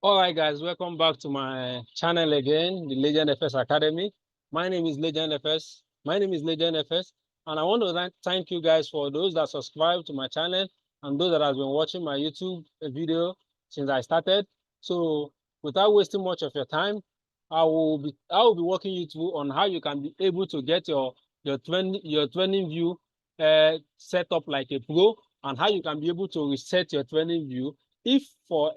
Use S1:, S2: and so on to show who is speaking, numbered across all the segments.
S1: All right, guys, welcome back to my channel again, the Legend FS Academy. My name is Legend FS. And I want to thank you guys for those that subscribe to my channel and those that have been watching my YouTube video since I started. So, without wasting much of your time, I will be walking you through on how you can be able to get your Tradingview set up like a pro, and how you can be able to reset your Tradingview if for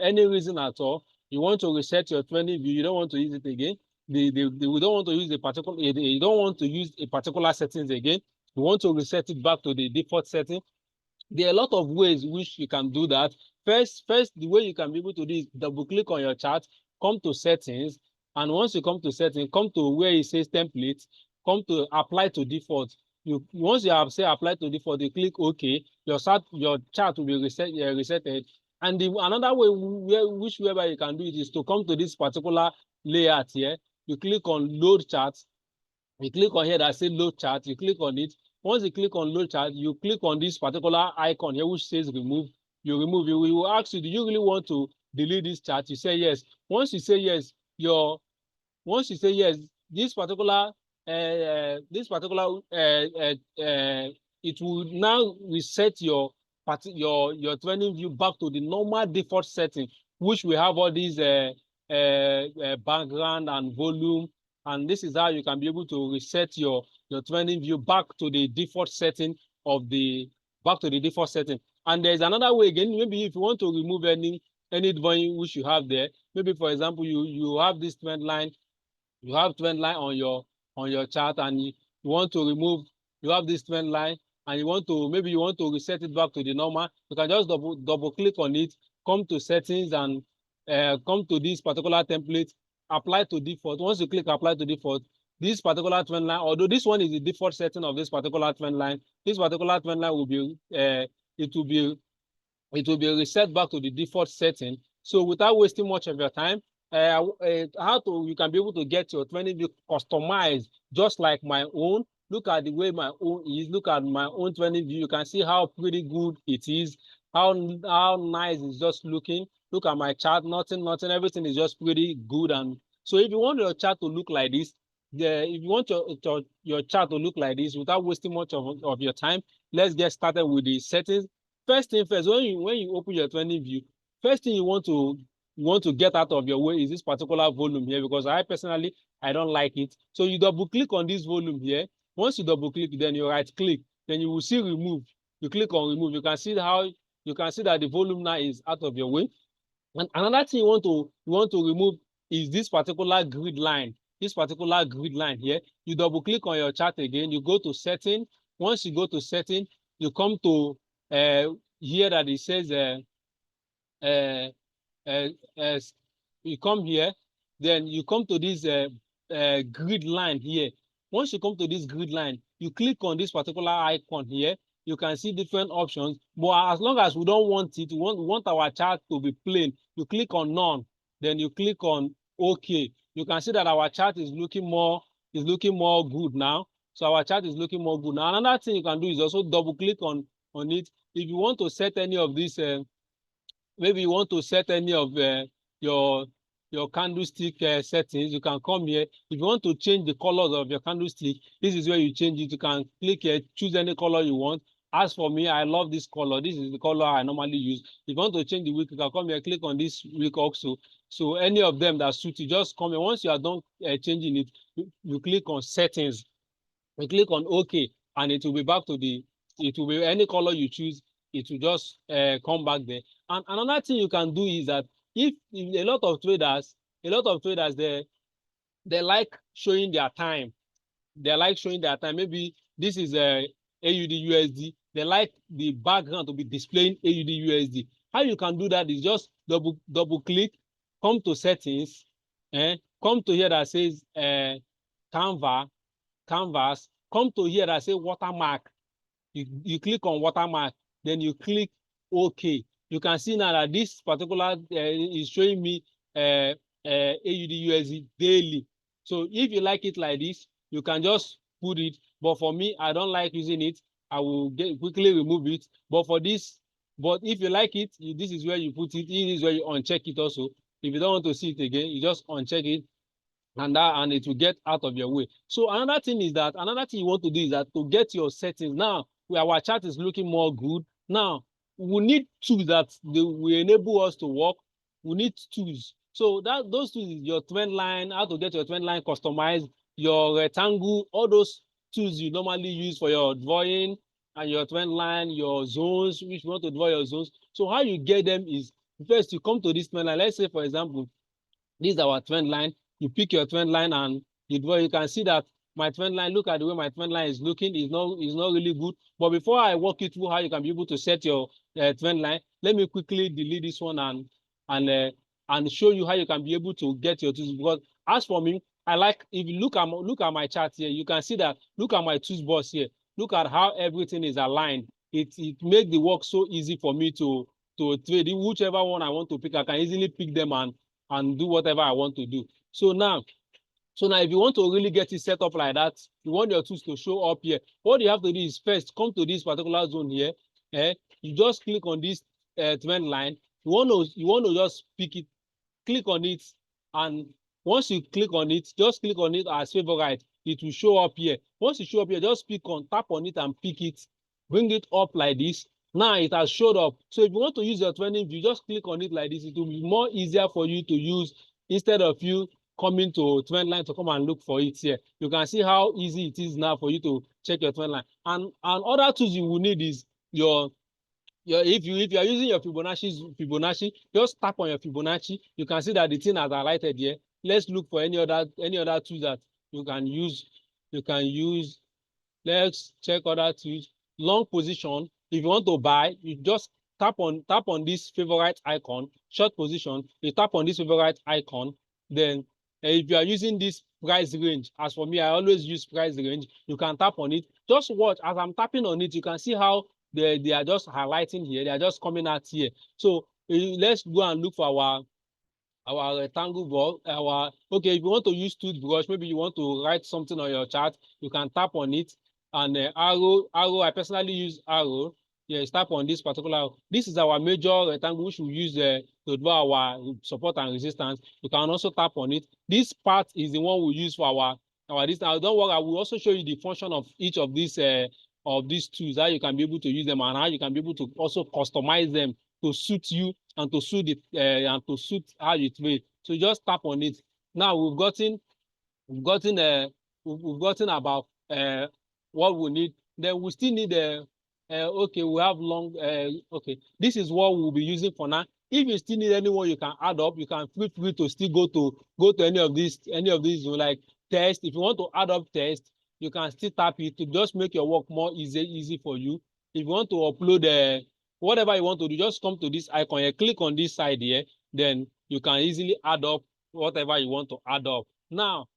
S1: any reason at all you want to reset your Tradingview, you don't want to use it again. We don't want to use you don't want to use a particular settings again. You want to reset it back to the default setting. There are a lot of ways which you can do that. First, the way you can be able to do is double click on your chart, come to settings, and once you come to settings, come to where it says template, come to apply to default. Once you have say apply to default, you click OK. Your chart will be resetted. And another way whereby you can do it is to come to this particular layout here. You click on load chart. You click on here that says load chart. You click on it. Once you click on load chart, you click on this particular icon here which says remove. You remove it. We will ask you, do you really want to delete this chart? You say yes. Once you say yes, this particular it will now reset your Tradingview back to the normal default setting, which we have all these background and volume, and this is how you can be able to reset your Tradingview back to the default setting And there's another way again. Maybe if you want to remove any drawing which you have there, maybe for example you have this trend line, on your chart, and you want to remove, you have this trend line and you want to reset it back to the normal. You can just double click on it, come to settings, and come to this particular template, apply to default. Once you click apply to default, this particular trend line, although this one is the default setting of this particular trend line, this particular trend line will be it will be reset back to the default setting. So without wasting much of your time, you can be able to get your Tradingview customized just like my own. Look at the way my own is. Look at my own Tradingview. You can see how pretty good it is, how nice it's just looking. Look at my chart, nothing, everything is just pretty good. And so if you want your chart to look like this, if you want your chart to look like this without wasting much of your time, let's get started with the settings. First thing first, when you open your Tradingview, first thing you want to get out of your way is this particular volume here, because I personally don't like it. So you double click on this volume here. Once you double click, then you right click, then you will see remove. You click on remove. You can see that the volume now is out of your way. And another thing you want to remove is this particular grid line. This particular grid line here. You double click on your chart again. You go to setting. Once you go to setting, you come to here that it says you come here, then you come to this grid line here. Once you come to this grid line, you click on this particular icon here. You can see different options, but as long as we don't want it, we want our chart to be plain, you click on none, then you click on OK. You can see that our chart is looking more good now. So our chart is looking more good now. Another thing you can do is also double click on it. If you want to set any of these maybe you want to set any of your candlestick settings, you can come here. If you want to change the colors of your candlestick, this is where you change it. You can click here, choose any color you want. As for me, I love this color. This is the color I normally use. If you want to change the wick, you can come here, click on this wick also. So any of them that suit you, just come here. Once you are done changing it, you click on settings. You click on OK, and it will be back to it will be any color you choose. It will just come back there. And another thing you can do is that if a lot of traders they like showing their time. Maybe this is AUD USD. They like the background to be displaying AUD USD. How you can do that is just double click, come to settings, come to here that says canvas, come to here that says watermark. You click on watermark, then you click OK. You can see now that this particular is showing me AUD USD daily. So if you like it like this, you can just put it. But for me, I don't like using it. I will quickly remove it. But if you like it, this is where you put it. This is where you uncheck it also. If you don't want to see it again, you just uncheck it, and it will get out of your way. So another thing you want to do is that to get your settings now, where our chart is looking more good. Now we need tools that will enable us to work. We need tools. So those tools is your trend line, how to get your trend line customized, your rectangle, all those tools you normally use for your drawing and your trend line, your zones, which you want to draw your zones. So how you get them is first you come to this trend line. Let's say, for example, this is our trend line. You pick your trend line and you draw. You can see that my trend line, look at the way my trend line is looking, is not really good. But before I walk you through how you can be able to set your trend line, let me quickly delete this one and show you how you can be able to get your tools. Because as for me, I like, if you look at my chart here, you can see that, look at my tools box here. Look at how everything is aligned. It makes the work so easy for me to trade. Whichever one I want to pick, I can easily pick them and do whatever I want to do. So now, if you want to really get it set up like that, you want your tools to show up here. What you have to do is first come to this particular zone here. You just click on this trend line. You want to just pick it, click on it, and once you click on it, just click on it as favorite. It will show up here. Once you show up here, just tap on it and pick it, bring it up like this. Now it has showed up. So if you want to use your trending view, just click on it like this. It will be more easier for you to use instead of you coming to trend line to come and look for it here. You can see how easy it is now for you to check your trend line. And other tools you will need is if you are using your Fibonacci, just tap on your Fibonacci. You can see that the thing has highlighted here. Let's look for any other tools that you can use. Let's check other tools. Long position. If you want to buy, you just tap on this favorite icon. Short position, you tap on this favorite icon. Then if you are using this price range, as for me, I always use price range. You can tap on it. Just watch as I'm tapping on it. You can see how they are just highlighting here. They are just coming out here. So let's go and look for our rectangle ball. Okay, if you want to use toothbrush, maybe you want to write something on your chart, you can tap on it. And arrow, I personally use arrow. Yes, tap on this particular. This is our major rectangle which we use to draw our support and resistance. You can also tap on it. This part is the one we use for our distance. Don't worry, I will also show you the function of each of these tools, how you can be able to use them and how you can be able to also customize them to suit you and to suit it and to suit how you trade. So just tap on it. Now we've gotten about what we need. Then we still need okay, we have long okay, this is what we'll be using for now. If you still need anyone you can add up, you can feel free to still go to any of these like test. If you want to add up test, you can still tap it to just make your work more easy for you. If you want to upload whatever you want to do, just come to this icon here, click on this side here, then you can easily add up whatever you want to add up. Now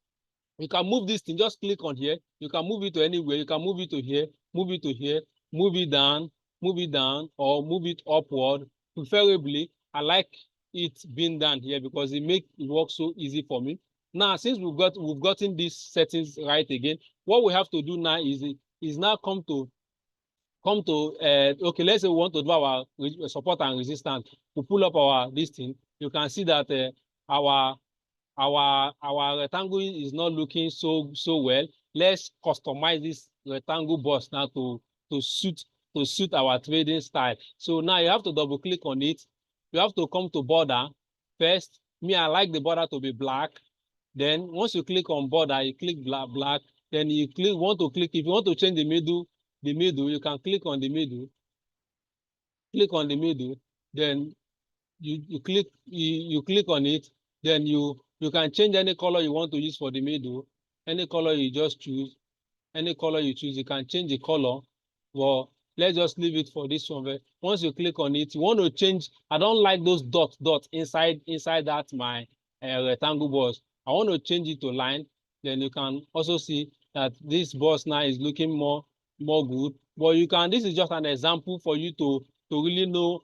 S1: you can move this thing, just click on here. You can move it to anywhere. You can move it to here, move it to here, move it down, or move it upward. Preferably, I like it being down here because it makes it work so easy for me. Now, since we've gotten these settings right again, what we have to do now is now come to okay, let's say we want to do our support and resistance. We pull up our this thing. You can see that our rectangle is not looking so well. Let's customize this rectangle box now to suit our trading style. So now you have to double click on it. You have to come to border first. Me, I like the border to be black. Then once you click on border, you click black. Then you if you want to change the middle, you can click on the middle. Then you click on it. Then you can change any color you want to use for the middle. Any color you just choose. Any color you choose, you can change the color. Well, let's just leave it for this one. Once you click on it, you want to change. I don't like those dots inside that my rectangle box. I want to change it to line. Then you can also see that this box now is looking more good. But you can. This is just an example for you to really know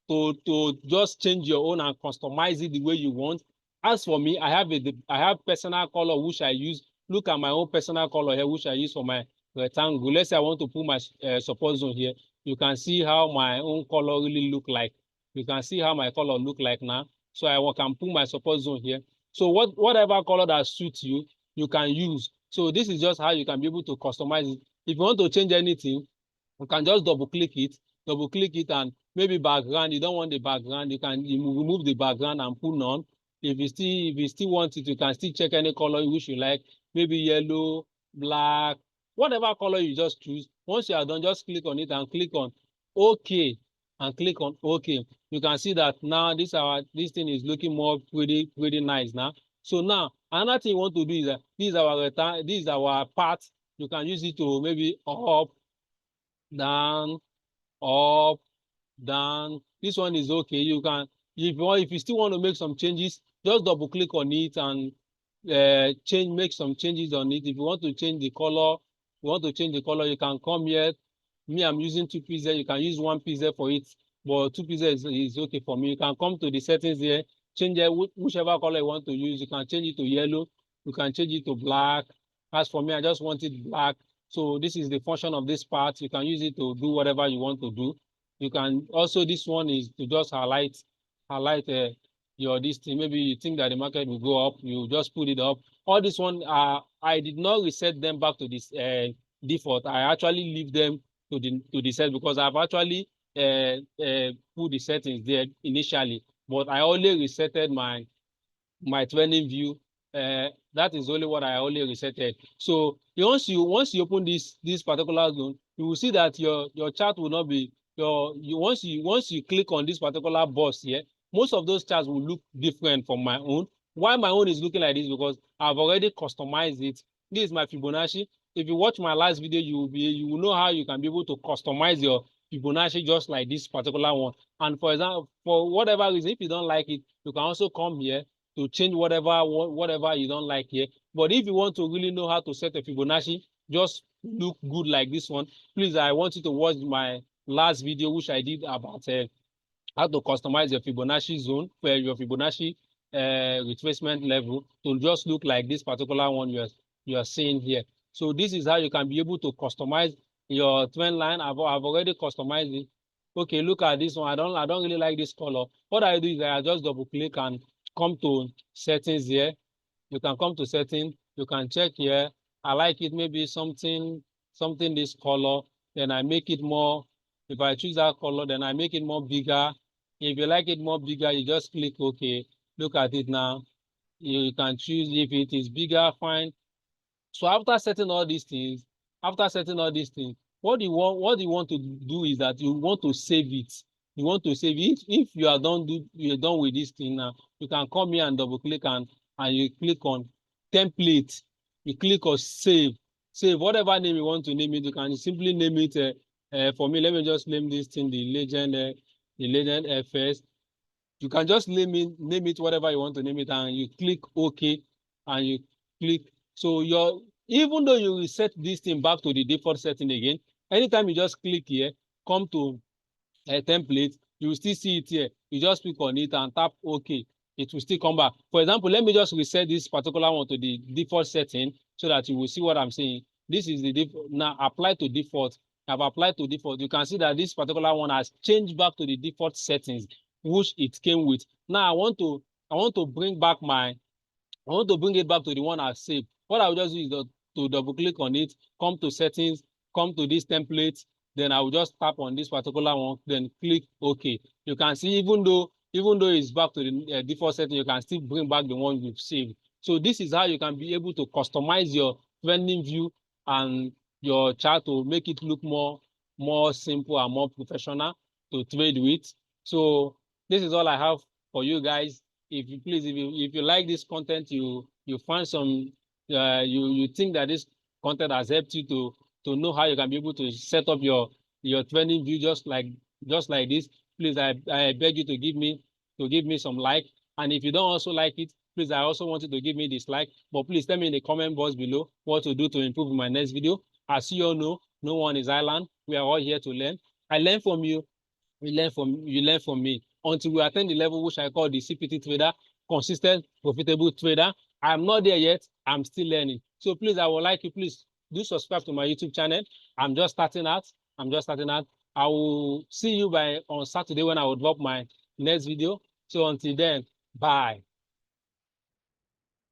S1: to just change your own and customize it the way you want. As for me, I have personal color which I use. Look at my own personal color here, which I use for my rectangle. Let's say I want to put my support zone here. You can see how my own color really look like. You can see how my color look like now. So I can put my support zone here. So whatever color that suits you, you can use. So this is just how you can be able to customize it. If you want to change anything, you can just double click it, and maybe background, you don't want the background, you can remove the background and put none. If you still want it, you can still check any color which you like, maybe yellow, black, whatever color you just choose. Once you are done, just click on it and click on OK, and click on OK. You can see that now this thing is looking more pretty nice now. So now another thing you want to do is that this is our part. You can use it to maybe up, down, up, down. This one is okay. You can, if you still want to make some changes, just double click on it and make some changes on it. If you want to change the color, you can come here. Me, I'm using 2 pixels. You can use 1 pixel for it, but 2 pixels is okay for me. You can come to the settings here, change it, whichever color you want to use. You can change it to yellow, you can change it to black. As for me, I just want it black. So this is the function of this part. You can use it to do whatever you want to do. You can also, this one is to just highlight your this thing. Maybe you think that the market will go up, you just put it up. All this one, I did not reset them back to this default. I actually leave them to the set because I've actually put the settings there initially, but I only resetted my Tradingview. That is only what I only resetted. So once you open this particular zone, you will see that your chart will not be once you click on this particular box here, most of those charts will look different from my own. Why my own is looking like this? Because I've already customized it. This is my Fibonacci. If you watch my last video, you will know how you can be able to customize your Fibonacci just like this particular one. And for example, for whatever reason, if you don't like it, you can also come here to change whatever you don't like here. But if you want to really know how to set a Fibonacci, just look good like this one, please, I want you to watch my last video, which I did about how to customize your Fibonacci zone, where your Fibonacci retracement level to just look like this particular one you are seeing here. So this is how you can be able to customize your trend line. I've already customized it. Okay, look at this one. I don't really like this color. What I do is I just double click and come to settings here. You can come to settings. You can check here. I like it, maybe something this color. Then I make it more. If I choose that color, then I make it more bigger. If you like it more bigger, you just click OK. Look at it now. You can choose if it is bigger, fine. So after setting all these things, what you want to do is that you want to save it. You want to save it. If you are you're done with this thing now, you can come here and double click and you click on template. You click on save. Save whatever name you want to name it. You can simply name it. For me, let me just name this thing the Legend FS. You can just name it whatever you want to name it, and you click OK, and you click. So even though you reset this thing back to the default setting again, anytime you just click here, come to a template, you will still see it here. You just click on it and tap OK. It will still come back. For example, let me just reset this particular one to the default setting so that you will see what I'm saying. This is the default. Now apply to default. I've applied to default. You can see that this particular one has changed back to the default settings which it came with. Now I want to bring it back to the one I've saved. What I will just do is to double click on it, come to settings, come to this template, then I will just tap on this particular one, then click OK. You can see even though it's back to the default setting, you can still bring back the one you've saved. So this is how you can be able to customize your Tradingview and your chart to make it look more simple and more professional to trade with. So this is all I have for you guys. If you like this content, you find some you think that this content has helped you to know how you can be able to set up your Tradingview just like this, please, I beg you to give me some like. And if you don't also like it, please, I also want you to give me dislike. But please tell me in the comment box below what to do to improve in my next video. As you all know, no one is island. We are all here to learn. I learn from you. You learn from me until we attain the level which I call the CPT trader, consistent, profitable trader. I'm not there yet. I'm still learning. So please, I would like you, please do subscribe to my YouTube channel. I'm just starting out. I will see you on Saturday when I will drop my next video. So until then, Bye.